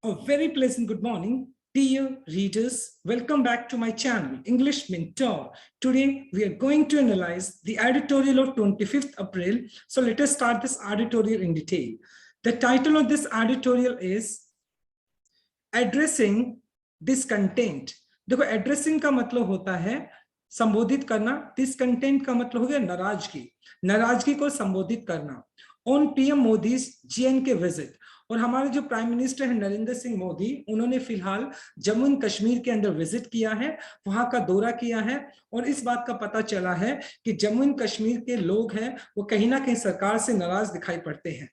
A very pleasant good morning, dear readers. Welcome back to my channel, English Mentor. Today, we are going to analyze the editorial of 25th April. So let us start this editorial in detail. The title of this editorial is Addressing Discontent. देखो, addressing का मतलब होता है संबोधित करना, discontent का मतलब हो गया नाराजगी को संबोधित करना। On PM Modi's JNK visit, और हमारे जो प्राइम मिनिस्टर हैं नरेंद्र सिंह मोदी, उन्होंने फिलहाल जम्मू एंड कश्मीर के अंदर विजिट किया है, वहां का दौरा किया है, और इस बात का पता चला है कि जम्मू एंड कश्मीर के लोग हैं वो कहीं ना कहीं सरकार से नाराज दिखाई पड़ते हैं।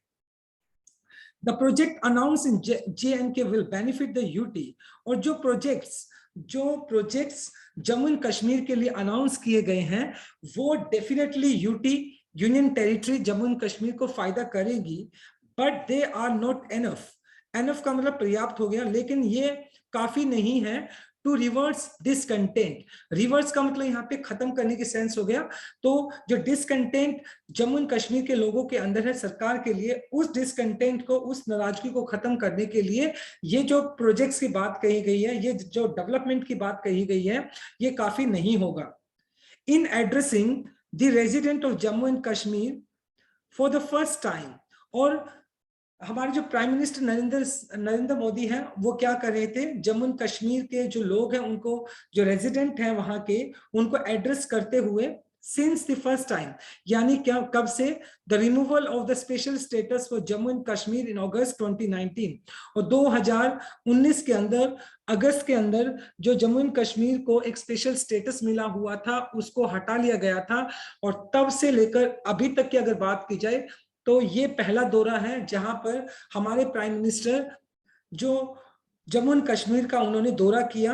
The project announced in JNK will benefit the UT, और जो प्रोजेक्ट्स जम्मू एंड कश्मीर के लिए अनाउंस किए गए हैं वो definitely UT union territory Jammu and Kashmir को फायदा करेगी, but they are not enough. Enough का मतलब पर्याप्त हो गया, लेकिन ये काफी नहीं है टू रिवर्स डिसकंटेंट। रिवर्स का मतलब यहाँ पे खत्म करने की सेंस हो गया। तो जो डिसकंटेंट जम्मू एंड कश्मीर के लोगों के अंदर है सरकार के लिए, उस डिसकंटेंट को, उस नाराजगी को खत्म करने के लिए ये जो प्रोजेक्ट्स की बात कही गई है, ये जो डेवलपमेंट की बात कही गई है, ये काफी नहीं होगा। In addressing the resident of Jammu and Kashmir for the first time, और हमारे जो प्राइम मिनिस्टर नरेंद्र मोदी हैं वो क्या कर रहे थे, जम्मू एंड कश्मीर के जो लोग हैं उनको, जो रेजिडेंट हैं वहां के, उनको एड्रेस करते हुए सिंस द फर्स्ट टाइम, यानी क्या, कब से, the removal of the special status for Jammu and Kashmir in August 2019, और 2019 के अंदर, अगस्त के अंदर जो जम्मू एंड कश्मीर को एक स्पेशल स्टेटस मिला हुआ था उसको हटा लिया गया था, और तब से लेकर अभी तक की अगर बात की जाए तो ये पहला दौरा है जहां पर हमारे प्राइम मिनिस्टर जो जम्मू एंड कश्मीर का उन्होंने दौरा किया।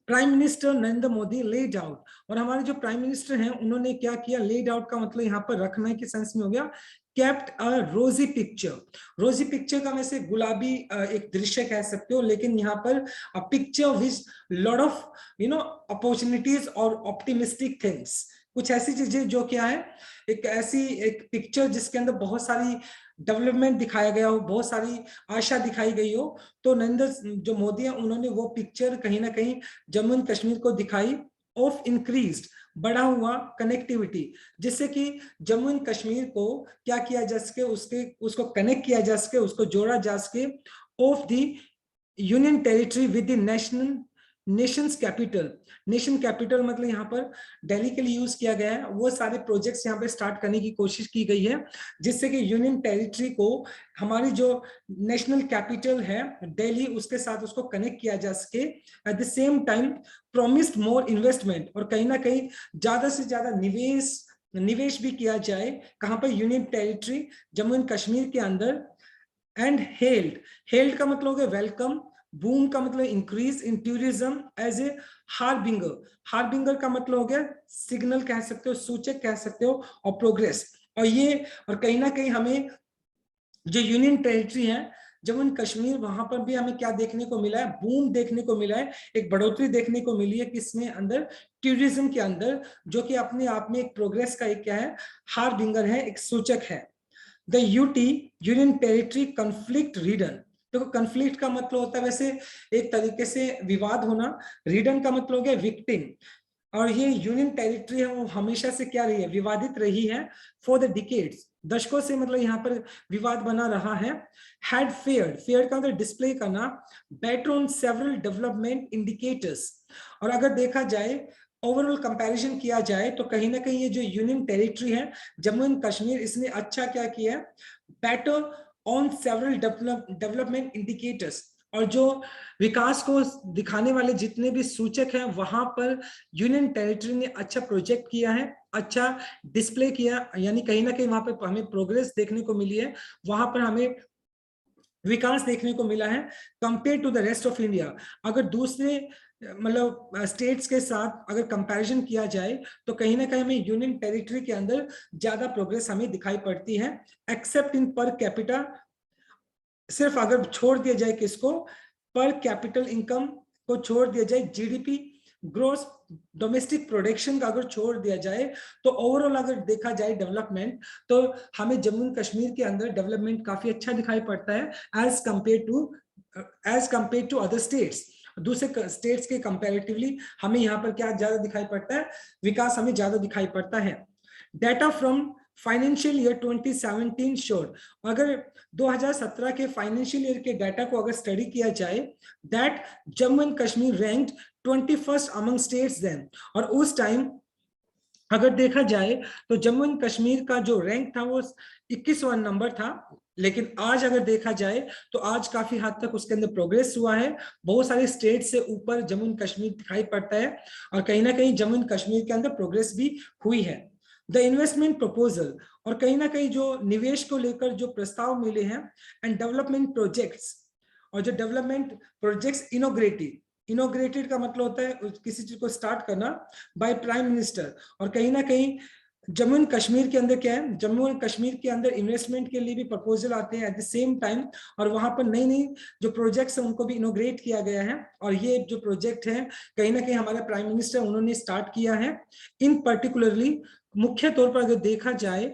Prime minister Narendra Modi laid out, और हमारे जो प्राइम मिनिस्टर हैं उन्होंने क्या किया, लेड आउट का मतलब यहाँ पर रखने के सेंस में हो गया, केप्ट अ रोजी पिक्चर। रोजी पिक्चर का वैसे गुलाबी एक दृश्य कह सकते हो, लेकिन यहाँ पर a picture with lot of opportunities और ऑप्टिमिस्टिक थिंग्स, कुछ ऐसी चीजें जो क्या है, एक पिक्चर जिसके अंदर बहुत सारी डेवलपमेंट दिखाया गया हो, बहुत सारी आशा दिखाई गई हो। तो नरेंद्र जो मोदी है उन्होंने वो पिक्चर कहीं ना कहीं जम्मू एंड कश्मीर को दिखाई, ऑफ इंक्रीज्ड, बढ़ा हुआ कनेक्टिविटी, जिससे कि जम्मू एंड कश्मीर को क्या किया जा सके, उसको कनेक्ट किया जा सके, उसको जोड़ा जा सके, of the union territory with the Nations capital. Nation capital मतलब यहाँ पर दिल्ली के लिए यूज किया गया है। वो सारे प्रोजेक्ट्स यहाँ पे स्टार्ट करने की कोशिश की गई है, जिससे कि यूनियन टेरिटरी को हमारी जो नेशनल कैपिटल है दिल्ली, उसके साथ उसको कनेक्ट किया जा सके। At the same time promised more investment, और कहीं ना कहीं ज्यादा से ज्यादा निवेश भी किया जाए, कहां पर, union territory Jammu and Kashmir के अंदर। एंड हेल्ड का मतलब हो गया वेलकम, बूम का मतलब increase in tourism as a harbinger का मतलब हो गया सिग्नल कह सकते हो, सूचक कह सकते हो, और प्रोग्रेस। और कहीं ना कहीं हमें जो यूनियन टेरिटरी है जम्मू एंड कश्मीर, वहां पर भी हमें क्या देखने को मिला है, बूम देखने को मिला है, एक बढ़ोतरी देखने को मिली है किसमें, अंदर, टूरिज्म के अंदर, जो कि अपने आप में एक प्रोग्रेस का एक क्या है, हार्बिंगर है, एक सूचक है। The UT union territory conflict ridden, देखो कंफ्लिक्ट का मतलब होता है वैसे एक तरीके से विवाद होना, रीडन का मतलब हो गया विक्टिम, और ये यूनियन टेरिटरी है वो हमेशा से क्या रही है, विवादित रही है, फॉर द डिकेड्स, दशकों से मतलब यहाँ पर विवाद बना रहा है। हैड फेयर्ड का मतलब डिस्प्ले करना, better on several development indicators, और अगर देखा जाए ओवरऑल कंपैरिजन किया जाए तो कहीं ना कहीं ये जो यूनियन टेरिटरी है जम्मू एंड कश्मीर, इसने अच्छा क्या किया है, better on several development indicators, और जो विकास को दिखाने वाले जितने भी सूचक हैं वहां पर यूनियन टेरिटरी ने अच्छा प्रोजेक्ट किया है, अच्छा डिस्प्ले किया, यानी कहीं ना कहीं वहां पर हमें प्रोग्रेस देखने को मिली है, वहां पर हमें विकास देखने को मिला है compare to the rest of India. अगर दूसरे मतलब स्टेट्स के साथ अगर कंपैरिजन किया जाए तो कहीं ना कहीं हमें यूनियन टेरिटरी के अंदर ज्यादा प्रोग्रेस हमें दिखाई पड़ती है, एक्सेप्ट इन पर कैपिटा, सिर्फ अगर छोड़ दिया जाए किसको, पर कैपिटल इनकम को छोड़ दिया जाए, जीडीपी ग्रोस डोमेस्टिक प्रोडक्शन का अगर छोड़ दिया जाए, तो ओवरऑल अगर देखा जाए डेवलपमेंट, तो हमें जम्मू एंड कश्मीर के अंदर डेवलपमेंट काफी अच्छा दिखाई पड़ता है as compare to as compare to other states, दूसरे स्टेट्स के कंपैरेटिवली हमें यहाँ पर क्या ज्यादा दिखाई पड़ता है, विकास हमें ज्यादा दिखाई पड़ता है। Data from financial year 2017 showed, अगर 2017 के फाइनेंशियल ईयर के डाटा को अगर स्टडी किया जाए, that Jammu and Kashmir ranked 21st among states then, और उस टाइम अगर देखा जाए तो जम्मू एंड कश्मीर का जो रैंक था वो 21वां नंबर था, लेकिन आज अगर देखा जाए तो आज काफी हद तक उसके अंदर प्रोग्रेस हुआ है, बहुत सारे स्टेट से ऊपर जम्मू एंड कश्मीर दिखाई पड़ता है, और कहीं ना कहीं जम्मू एंड कश्मीर के अंदर प्रोग्रेस भी हुई है। द इन्वेस्टमेंट प्रपोजल, और कहीं ना कहीं जो निवेश को लेकर जो प्रस्ताव मिले हैं, एंड डेवलपमेंट प्रोजेक्ट्स, और जो डेवलपमेंट प्रोजेक्ट्स इनोग्रेटेड का मतलब होता है किसी चीज को स्टार्ट करना बाय प्राइम मिनिस्टर, और कहीं ना कहीं जम्मू एंड कश्मीर के अंदर क्या है, जम्मू एंड कश्मीर के अंदर इन्वेस्टमेंट के लिए भी प्रपोजल आते हैं एट द सेम टाइम, और वहां पर नई नई जो प्रोजेक्ट्स हैं उनको भी इनोग्रेट किया गया है, और ये जो प्रोजेक्ट है कहीं ना कहीं हमारे प्राइम मिनिस्टर उन्होंने स्टार्ट किया है। इन पर्टिकुलरली मुख्य तौर पर अगर देखा जाए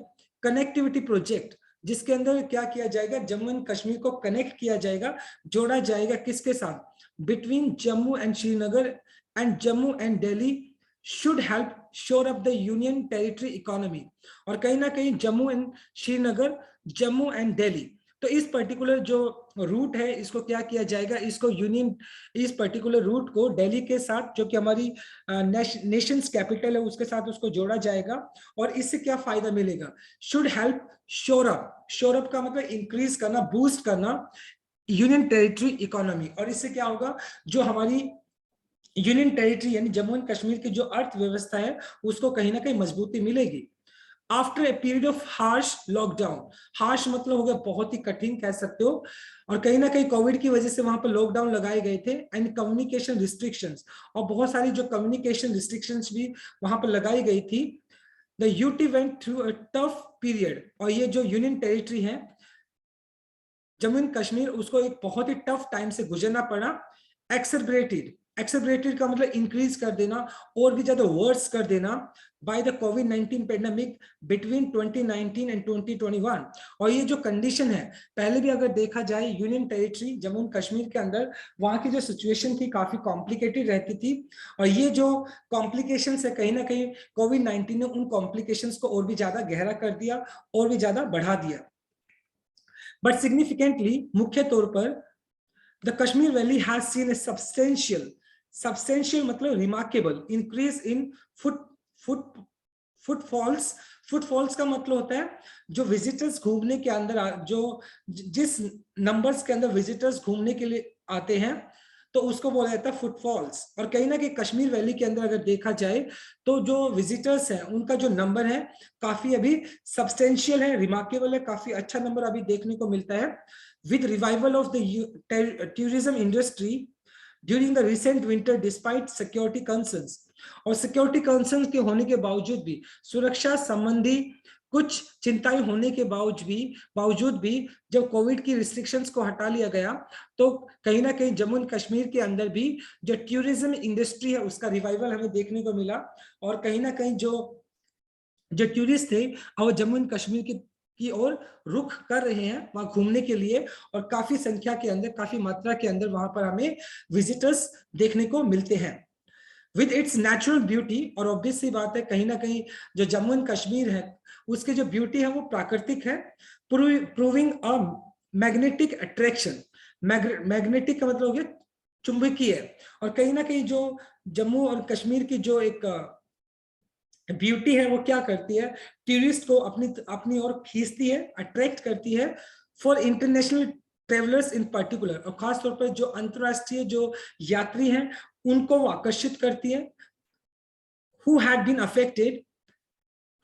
कनेक्टिविटी प्रोजेक्ट, जिसके अंदर क्या किया जाएगा, जम्मू एंड कश्मीर को कनेक्ट किया जाएगा, जोड़ा जाएगा किसके साथ, between Jammu and Srinagar and Jammu and Delhi, should help shore up the union territory economy, और कहीं ना कहीं जम्मू एंड श्रीनगर, जम्मू एंड दिल्ली, तो इस पर्टिकुलर जो रूट है इसको क्या किया जाएगा, इसको यूनियन, इस पर्टिकुलर रूट को दिल्ली के साथ जो कि हमारी नेशंस कैपिटल है उसके साथ उसको जोड़ा जाएगा, और इससे क्या फायदा मिलेगा, शुड हेल्प शोर अप का मतलब इंक्रीज करना, बूस्ट करना यूनियन टेरिटरी इकोनॉमी, और इससे क्या होगा, जो हमारी यूनियन टेरिटरी यानी जम्मू एंड कश्मीर की जो अर्थव्यवस्था है उसको कहीं ना कहीं मजबूती मिलेगी। After a period of harsh lockdown, harsh मतलब हो गया बहुत ही कठिन कह सकते हो, और कहीं ना कहीं कोविड की वजह से वहां पर लॉकडाउन लगाए गए थे, एंड कम्युनिकेशन रिस्ट्रिक्शंस, और बहुत सारी जो कम्युनिकेशन रिस्ट्रिक्शंस भी वहां पर लगाई गई थी। The UT went through a tough period, और ये जो यूनियन टेरिटरी है जम्मू एंड कश्मीर, उसको एक बहुत ही टफ टाइम से गुजरना पड़ा। एक्सेलरेटेड का मतलब इंक्रीज कर देना और भी ज्यादा वर्स कर देना by the covid pandemic between 2019 and 2021, और ये जो कंडीशन है, पहले भी अगर देखा जाए union territory Jammu and Kashmir के अंदर वहां की जो सिचुएशन थी काफी कॉम्प्लिकेटेड रहती थी, और ये जो कॉम्प्लिकेशंस है कहीं ना कहीं कोविड-19 ने उन कॉम्प्लिकेशंस को और भी ज्यादा गहरा कर दिया और भी ज्यादा बढ़ा दिया। बट सिग्निफिकेंटली, मुख्य तौर पर the Kashmir Valley has seen a substantial मतलब remarkable increase in footfalls का मतलब होता है जो विजिटर्स घूमने के अंदर जो जिस नंबर्स के अंदर विजिटर्स घूमने के लिए आते हैं तो उसको बोला जाता है फुटफॉल्स, और कहीं ना कहीं कश्मीर वैली के अंदर अगर देखा जाए तो जो विजिटर्स हैं उनका जो नंबर है काफी अभी सब्सटेंशियल है, रिमार्केबल है, काफी अच्छा नंबर अभी देखने को मिलता है। With revival of the tourism industry during the recent winter despite security concerns, और सिक्योरिटी कंसर्न के होने के बावजूद भी, सुरक्षा संबंधी कुछ चिंताएं होने के बावजूद भी जब कोविड की रिस्ट्रिक्शंस को हटा लिया गया तो कहीं ना कहीं जम्मू एंड कश्मीर के अंदर भी जो टूरिज्म इंडस्ट्री है उसका रिवाइवल हमें देखने को मिला, और कहीं ना कहीं जो टूरिस्ट थे और जम्मू एंड कश्मीर की ओर रुख कर रहे हैं वहां घूमने के लिए, और काफी संख्या के अंदर, काफी मात्रा के अंदर वहां पर हमें विजिटर्स देखने को मिलते हैं विद इट्स नेचुरल ब्यूटी। और ऑब्वियस सी बात है कहीं ना कहीं जो जम्मू एंड कश्मीर है उसकी जो ब्यूटी है वो प्राकृतिक है, proving a magnetic attraction, magnetic का मतलब हो गया चुंबकीय, और कहीं ना कहीं जो जम्मू और कश्मीर की जो एक ब्यूटी है वो क्या करती है, टूरिस्ट को अपनी ओर खींचती है, अट्रैक्ट करती है for international travellers in particular, और खासतौर पर जो अंतरराष्ट्रीय जो यात्री हैं उनको वो आकर्षित करती है।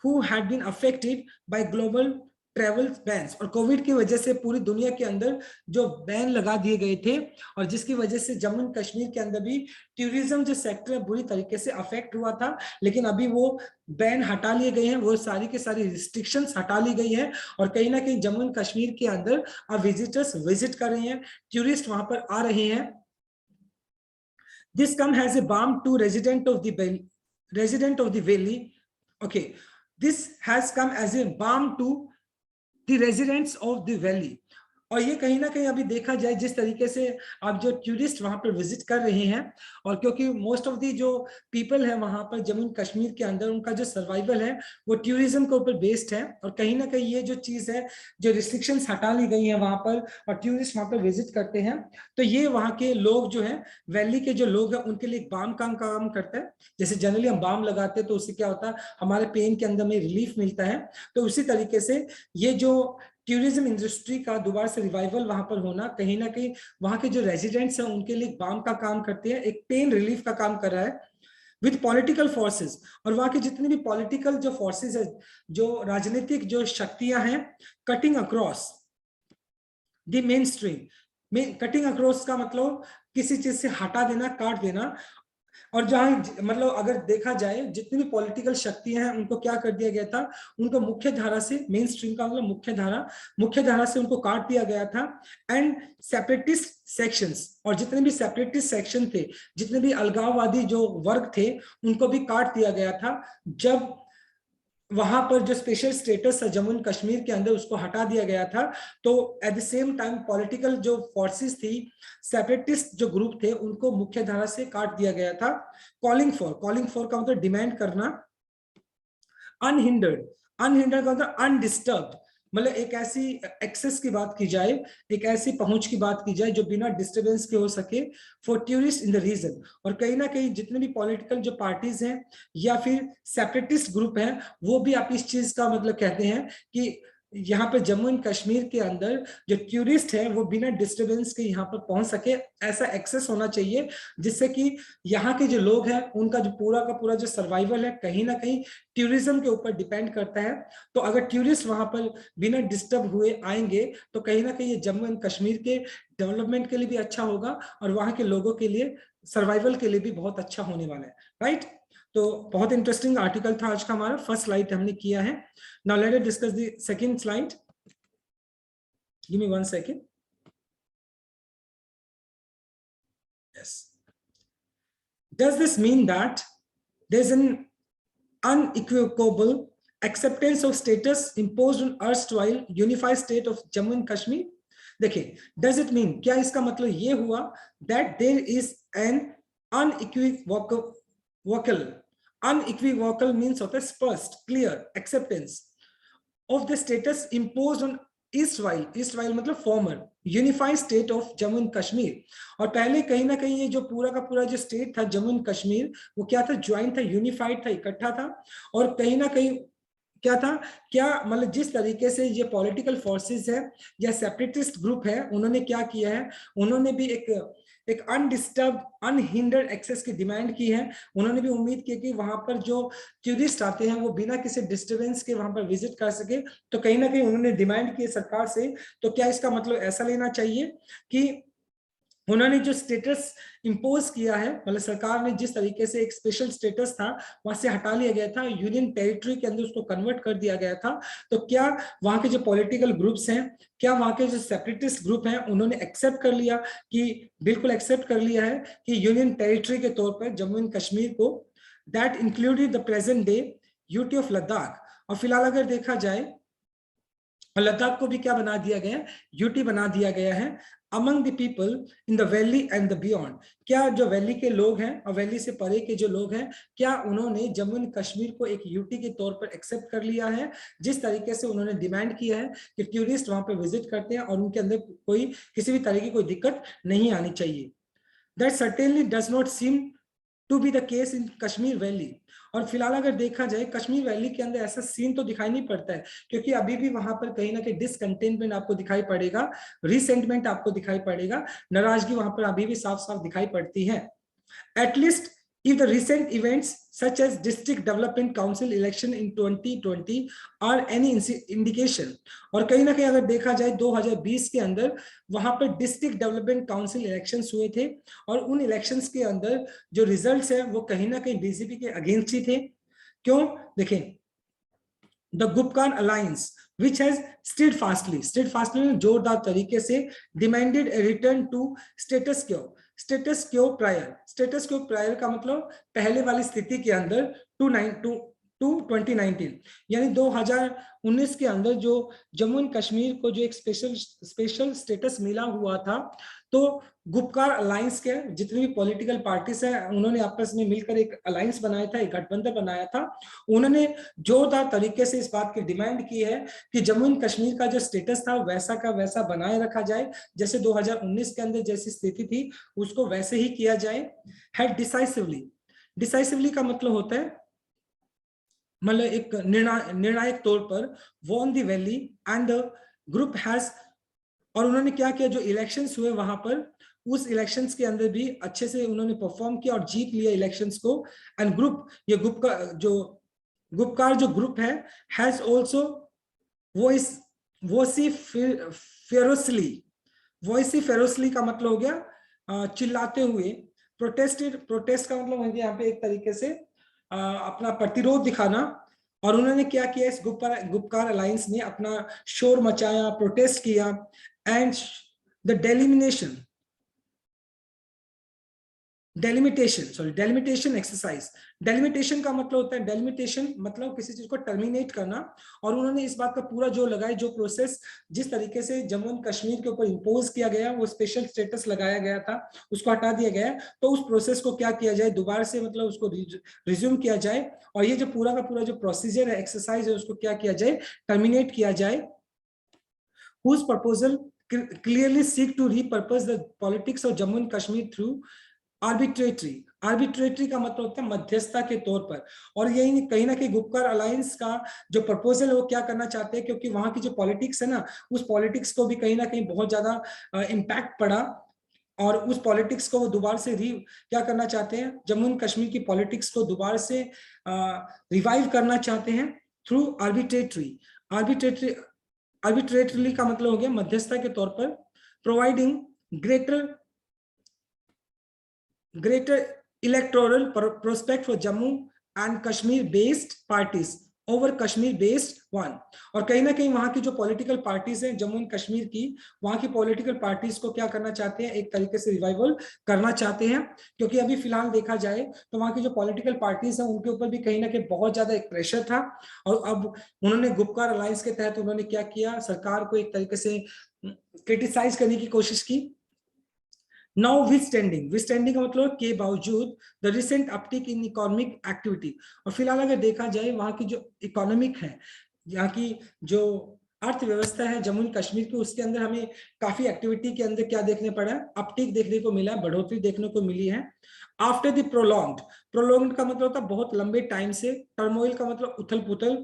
who had been affected by global travel bans, और कोविड की वजह से पूरी दुनिया के अंदर जो बैन लगा दिए गए थे, और जिसकी वजह से जम्मू एंड कश्मीर के अंदर भी टूरिज्म जो सेक्टर है बुरी तरीके से अफेक्ट हुआ था, लेकिन अभी वो बैन हटा लिए गए हैं, वो सारी के सारी रिस्ट्रिक्शंस हटा ली गई है, और कहीं ना कहीं जम्मू एंड कश्मीर के अंदर अब विजिटर्स विजिट कर रहे हैं, टूरिस्ट वहां पर आ रहे हैं। This come has a balm to resident of the valley. Okay, this has come as a balm to the residents of the valley. और ये कहीं ना कहीं अभी देखा जाए जिस तरीके से आप जो टूरिस्ट वहां पर विजिट कर रहे हैं, और क्योंकि मोस्ट ऑफ दी जो पीपल है वहां पर जम्मू कश्मीर के अंदर, उनका जो सर्वाइवल है वो टूरिज्म के ऊपर बेस्ड है, और कहीं ना कहीं ये जो चीज है, जो रिस्ट्रिक्शंस हटा ली गई है वहां पर और टूरिस्ट वहां पर विजिट करते हैं, तो ये वहां के लोग जो है, वैली के जो लोग हैं उनके लिए एक बाम का काम करता है। जैसे जनरली हम बाम लगाते हैं तो उससे क्या होता है, हमारे पेन के अंदर में रिलीफ मिलता है। तो उसी तरीके से ये जो टूरिज्म इंडस्ट्री का दोबारा से रिवाइवल वहां पर होना, कहीं ना कहीं वहां के जो रेजिडेंट्स हैं उनके लिए बाम का काम करते हैं, एक पेन रिलीफ का काम कर रहा है विद पॉलिटिकल फोर्सेस। और वहां की जितनी भी पॉलिटिकल जो फोर्सेस है, जो राजनीतिक जो शक्तियां हैं, cutting across the main stream में, कटिंग अक्रॉस का मतलब किसी चीज से हटा देना, काट देना। और जहां मतलब अगर देखा जाए जितनी भी पॉलिटिकल शक्तियां हैं उनको क्या कर दिया गया था, उनको मुख्य धारा से, मेन स्ट्रीम का मतलब मुख्य धारा से उनको काट दिया गया था। एंड सेपरेटिस्ट सेक्शंस, और जितने भी सेपरेटिस्ट सेक्शन थे, जितने भी अलगाववादी जो वर्ग थे, उनको भी काट दिया गया था। जब वहां पर जो स्पेशल स्टेटस था जम्मू एंड कश्मीर के अंदर, उसको हटा दिया गया था, तो at the same time political जो फोर्सेस थी, सेपरेटिस्ट जो ग्रुप थे, उनको मुख्य धारा से काट दिया गया था। कॉलिंग फॉर का मतलब डिमांड करना। अनहिंडर्ड, अनहिंडर्ड का मतलब अनडिस्टर्ब, मतलब एक ऐसी एक्सेस की बात की जाए, एक ऐसी पहुंच की बात की जाए जो बिना डिस्टरबेंस के हो सके for tourist in the region. और कहीं ना कहीं जितने भी पॉलिटिकल जो पार्टीज हैं या फिर सेपरेटिस्ट ग्रुप हैं, वो भी आप इस चीज का मतलब कहते हैं कि यहाँ पे जम्मू एंड कश्मीर के अंदर जो टूरिस्ट है वो बिना डिस्टरबेंस के यहाँ पर पहुंच सके, ऐसा एक्सेस होना चाहिए जिससे कि यहाँ के जो लोग हैं उनका जो पूरा का पूरा जो सर्वाइवल है कहीं ना कहीं टूरिज्म के ऊपर डिपेंड करता है। तो अगर टूरिस्ट वहां पर बिना डिस्टर्ब हुए आएंगे तो कहीं ना कहीं ये जम्मू एंड कश्मीर के डेवलपमेंट के लिए भी अच्छा होगा, और वहां के लोगों के लिए सर्वाइवल के लिए भी बहुत अच्छा होने वाला है। राइट, तो बहुत इंटरेस्टिंग आर्टिकल था आज का हमारा। फर्स्ट स्लाइड हमने किया है। Now let us discuss the second slide. Give me 1 second. Yes, does this mean that there is an unequivocal acceptance of status imposed on erstwhile unified state of Jammu and Kashmir? देखिए, does it mean, क्या इसका मतलब ये हुआ that there is an unequivocal, unequivocal means होता है स्पष्ट, clear acceptance of the status imposed on erstwhile मतलब former unified state of Jammu and Kashmir. और पहले कहीं ना कहीं ये जो पूरा का पूरा जो स्टेट था जम्मू एंड कश्मीर, वो क्या था, ज्वाइंट था, यूनिफाइड था, इकट्ठा था। और कहीं ना कहीं क्या था, क्या मतलब जिस तरीके से ये पॉलिटिकल फोर्सेस है या सेपरेटिस्ट ग्रुप है, उन्होंने क्या किया है, उन्होंने भी एक अनडिस्टर्ब अनहिंडर्ड एक्सेस की डिमांड की है। उन्होंने भी उम्मीद की कि वहां पर जो टूरिस्ट आते हैं वो बिना किसी डिस्टरबेंस के वहां पर विजिट कर सके। तो कहीं ना कहीं उन्होंने डिमांड की सरकार से। तो क्या इसका मतलब ऐसा लेना चाहिए कि उन्होंने जो स्टेटस इंपोज किया है, मतलब सरकार ने जिस तरीके से एक स्पेशल स्टेटस था वहां से हटा लिया गया था, यूनियन टेरिटरी के अंदर उसको कन्वर्ट कर दिया गया था। तो क्या वहां के जो पॉलिटिकल ग्रुप्स हैं, क्या वहां के जो सेपरेटिस्ट ग्रुप हैं, उन्होंने एक्सेप्ट कर लिया कि, बिल्कुल एक्सेप्ट कर लिया है कि यूनियन टेरिटरी के तौर पर जम्मू एंड कश्मीर को, that included the present day UT of Ladakh. और फिलहाल अगर देखा जाए, और लद्दाख को भी क्या बना दिया गया है, यूटी बना दिया गया है among the people in the valley and the beyond. क्या जो वैली के लोग हैं और वैली से परे के जो लोग हैं, क्या उन्होंने जम्मू एंड कश्मीर को एक यूटी के तौर पर एक्सेप्ट कर लिया है, जिस तरीके से उन्होंने डिमांड किया है कि टूरिस्ट वहां पर विजिट करते हैं और उनके अंदर कोई किसी भी तरह की कोई दिक्कत नहीं आनी चाहिए। That certainly does not seem to be the case in Kashmir valley. और फिलहाल अगर देखा जाए कश्मीर वैली के अंदर ऐसा सीन तो दिखाई नहीं पड़ता है, क्योंकि अभी भी वहां पर कहीं ना कहीं डिसकंटेनमेंट आपको दिखाई पड़ेगा, रिसेंटमेंट आपको दिखाई पड़ेगा, नाराजगी वहां पर अभी भी साफ साफ दिखाई पड़ती है। At least if the recent events such as district development council election in 2020 are any indication। और कहीं ना कहीं अगर देखा जाए 2020 के अंदर वहां पर डिस्ट्रिक्ट डेवलपमेंट काउंसिल इलेक्शंस हुए थे, और उन इलेक्शंस के अंदर जो रिजल्ट्स हैं वो कहीं ना कहीं बीजेपी के अगेंस्ट ही थे। क्यों, देखें, the Gupkar alliance which has steadfastly जोरदार तरीके से demanded a return to status quo। Status क्यो प्रायर का मतलब पहले वाली स्थिति के अंदर टू 2019, यानी 2019 के अंदर जो जम्मू एंड कश्मीर को जो एक स्पेशल स्टेटस मिला हुआ था, तो गुपकार अलायंस के जितनी भी पॉलिटिकल पार्टीज हैं उन्होंने आपस में मिलकर एक अलायंस बनाया था, एक गठबंधन बनाया था। उन्होंने जोरदार तरीके से इस बात की डिमांड की है कि जम्मू एंड कश्मीर का जो स्टेटस था वैसा का वैसा बनाए रखा जाए, जैसे 2019 के अंदर जैसी स्थिति थी उसको वैसे ही किया जाए। हैड डिसाइसिवली का मतलब होता है मतलब एक निर्णायक तौर पर won the valley and the group has, और उन्होंने क्या किया, जो इलेक्शंस हुए वहां पर उस इलेक्शंस के अंदर भी अच्छे से उन्होंने परफॉर्म किया और जीत लिया इलेक्शंस को। एंड ग्रुप, ये ग्रुप का जो गुपकार जो ग्रुप है, हैज आल्सो वॉइसी का मतलब हो गया चिल्लाते हुए, प्रोटेस्ट का मतलब है यहाँ पे एक तरीके से अपना प्रतिरोध दिखाना। और उन्होंने क्या किया, इस गुपकार अलायंस ने अपना शोर मचाया, प्रोटेस्ट किया। And the delimitation exercise. Delimitation का मतलब होता है, डेलिमिटेशन मतलब किसी चीज को टर्मिनेट करना। और उन्होंने इस बात का पूरा जोर लगाया, जो प्रोसेस जिस तरीके से जम्मू एंड कश्मीर के ऊपर इंपोज किया गया, वो स्पेशल स्टेटस लगाया गया था उसको हटा दिया गया, तो उस प्रोसेस को क्या किया जाए, दोबारा से मतलब उसको रिज्यूम किया जाए। और ये जो पूरा का पूरा जो प्रोसीजर है, एक्सरसाइज है, उसको क्या किया जाए, टर्मिनेट किया जाए। whose proposal clearly seek to repurpose the politics of Jammu and Kashmir through arbitrary का मतलब होता है मध्यस्थता के तौर पर। और यही कहीं ना कहीं गुपकार अलायंस का जो प्रपोजल है वो क्या करना चाहते हैं, क्योंकि वहां की जो पॉलिटिक्स है ना, उस पॉलिटिक्स को भी कहीं ना कहीं बहुत ज्यादा इम्पैक्ट पड़ा, और उस पॉलिटिक्स को वो दोबारा से क्या करना चाहते हैं, जम्मू एंड कश्मीर की पॉलिटिक्स को दोबारा से रिवाइव करना चाहते हैं थ्रू आर्बिट्रेटरी का मतलब हो गया मध्यस्थता के तौर पर। Providing greater electoral prospect for Jammu and Kashmir based parties over Kashmir based one। और कहीं ना कहीं वहां की जो पॉलिटिकल पार्टीज हैं जम्मू एंड कश्मीर की, वहां की पॉलिटिकल पार्टीज को क्या करना चाहते हैं, एक तरीके से रिवाइवल करना चाहते हैं। क्योंकि अभी फिलहाल देखा जाए तो वहां की जो पॉलिटिकल पार्टीज हैं उनके ऊपर भी कहीं ना कहीं बहुत ज्यादा एक प्रेशर था। और अब उन्होंने गुपकार अलायंस के तहत उन्होंने क्या किया, सरकार को एक तरीके से क्रिटिसाइज करने की कोशिश की। नाउ विथस्टैंडिंग का मतलब के बावजूद the recent uptick in economic activity. और फिलहाल अगर देखा जाए वहां की जो इकोनॉमिक है, यहाँ की जो अर्थव्यवस्था है जम्मू एंड कश्मीर की, उसके अंदर हमें काफी एक्टिविटी के अंदर क्या देखने पड़ा, अपटिक देखने को मिला, बढ़ोतरी देखने को मिली है। आफ्टर द प्रोलॉन्ग्ड का मतलब होता है बहुत लंबे टाइम से, टर्मोइल का मतलब उथल पुथल,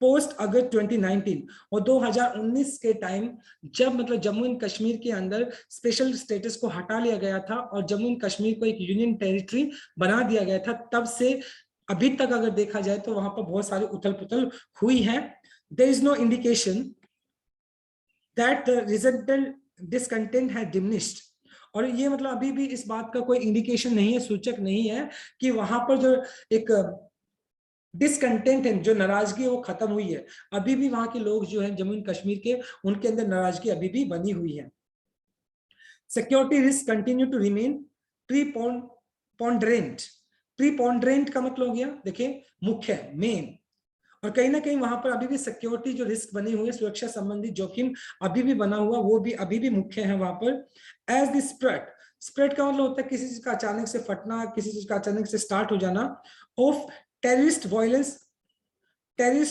पोस्ट अगस्त 2019 और 2019 के टाइम जब मतलब जम्मू एंड कश्मीर के अंदर स्पेशल स्टेटस को हटा लिया गया था और जम्मू एंड कश्मीर को एक यूनियन टेरिटरी बना दिया गया था, तब से अभी तक अगर देखा जाए तो वहां पर बहुत सारी उथल पुथल हुई है। There is no indication that the resultant discontent है डिमिनिश्ड। और ये मतलब अभी भी इस बात का कोई इंडिकेशन नहीं है, सूचक नहीं है कि वहां पर जो एक डिसकंटेंट है, जो नाराजगी है वो खत्म हुई है। अभी भी वहां के लोग जो हैं जम्मू एंड कश्मीर के, उनके अंदर नाराजगी अभी भी बनी हुई है। Security risk continue to remain preponderant का मतलब हो गया, देखिए मुख्य, मेन। और कहीं ना कहीं वहां पर अभी भी सिक्योरिटी जो रिस्क बनी हुई है, सुरक्षा संबंधी जोखिम अभी भी बना हुआ, वो भी अभी भी मुख्य है वहां पर। एज द स्प्रेड का मतलब होता है किसी चीज का अचानक से फटना, किसी चीज का अचानक से स्टार्ट हो जाना। Of terrorist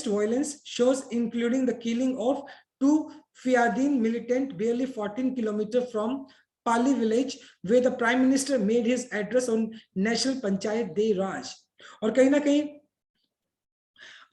violence shows including the killing of 2 Fiyadin militant barely 14 kilometers from Pali village where the Prime Minister made his address on National Panchayat Day Raj। और कहीं ना कहीं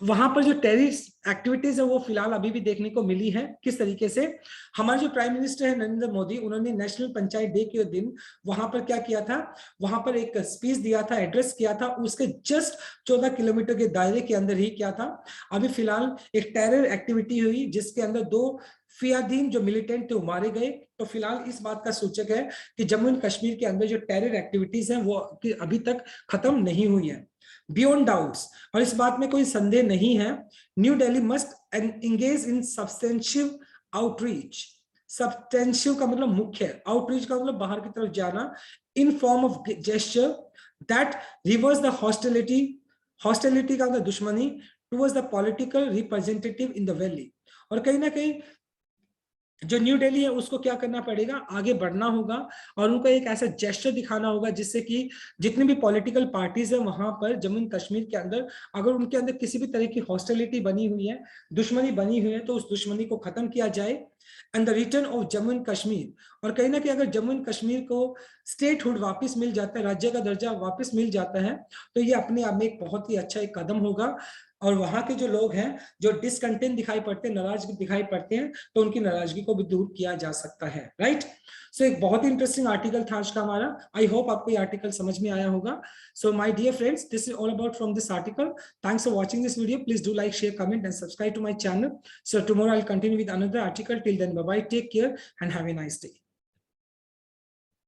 वहां पर जो टेररिस्ट एक्टिविटीज है वो फिलहाल अभी भी देखने को मिली है। किस तरीके से, हमारे जो प्राइम मिनिस्टर है नरेंद्र मोदी, उन्होंने नेशनल पंचायत डे के दिन वहां पर क्या किया था, वहां पर एक स्पीच दिया था, एड्रेस किया था, उसके जस्ट 14 किलोमीटर के दायरे के अंदर ही क्या था, अभी फिलहाल एक टेरर एक्टिविटी हुई जिसके अंदर 2 फियादीन जो मिलिटेंट थे वो मारे गए। तो फिलहाल इस बात का सूचक है कि जम्मू एंड कश्मीर के अंदर जो टेरर एक्टिविटीज हैं वो अभी तक खत्म नहीं हुई है। बियॉन्ड डाउट्स, और इस बात में कोई संदेह नहीं है, new Delhi must engage in substantial outreach. Substantial का मतलब मुख्य, आउटरीच का मतलब बाहर की तरफ जाना, in form of gesture that reverse the hostility का मतलब दुश्मनी, towards the political representative in the valley. और कहीं ना कहीं जो न्यू दिल्ली है उसको क्या करना पड़ेगा, आगे बढ़ना होगा और उनको एक ऐसा जेस्चर दिखाना होगा जिससे कि जितनी भी पॉलिटिकल पार्टीज है वहां पर जम्मू कश्मीर के अंदर, अगर उनके अंदर किसी भी तरह की हॉस्टिलिटी बनी हुई है, दुश्मनी बनी हुई है, तो उस दुश्मनी को खत्म किया जाए and the return of Jammu and Kashmir. और कहीं ना कहीं अगर जम्मू एंड कश्मीर को स्टेटहुड वापस मिल जाता है, राज्य का दर्जा वापस मिल जाता है, तो ये अपने आप में एक बहुत ही अच्छा एक कदम होगा। और वहां के जो लोग हैं जो डिसकंटेंट दिखाई पड़ते हैं, नाराज दिखाई पड़ते हैं, तो उनकी नाराजगी को भी दूर किया जा सकता है, राइट। सो एक बहुत ही इंटरेस्टिंग आर्टिकल था आज का हमारा। आई होप आपको ये आर्टिकल समझ में आया होगा। So my dear friends, this is all about from this article. Thanks for watching this video. Please do like, share, comment and subscribe to my channel. So tomorrow I will continue with another article. Till then bye bye, take care and have a nice day.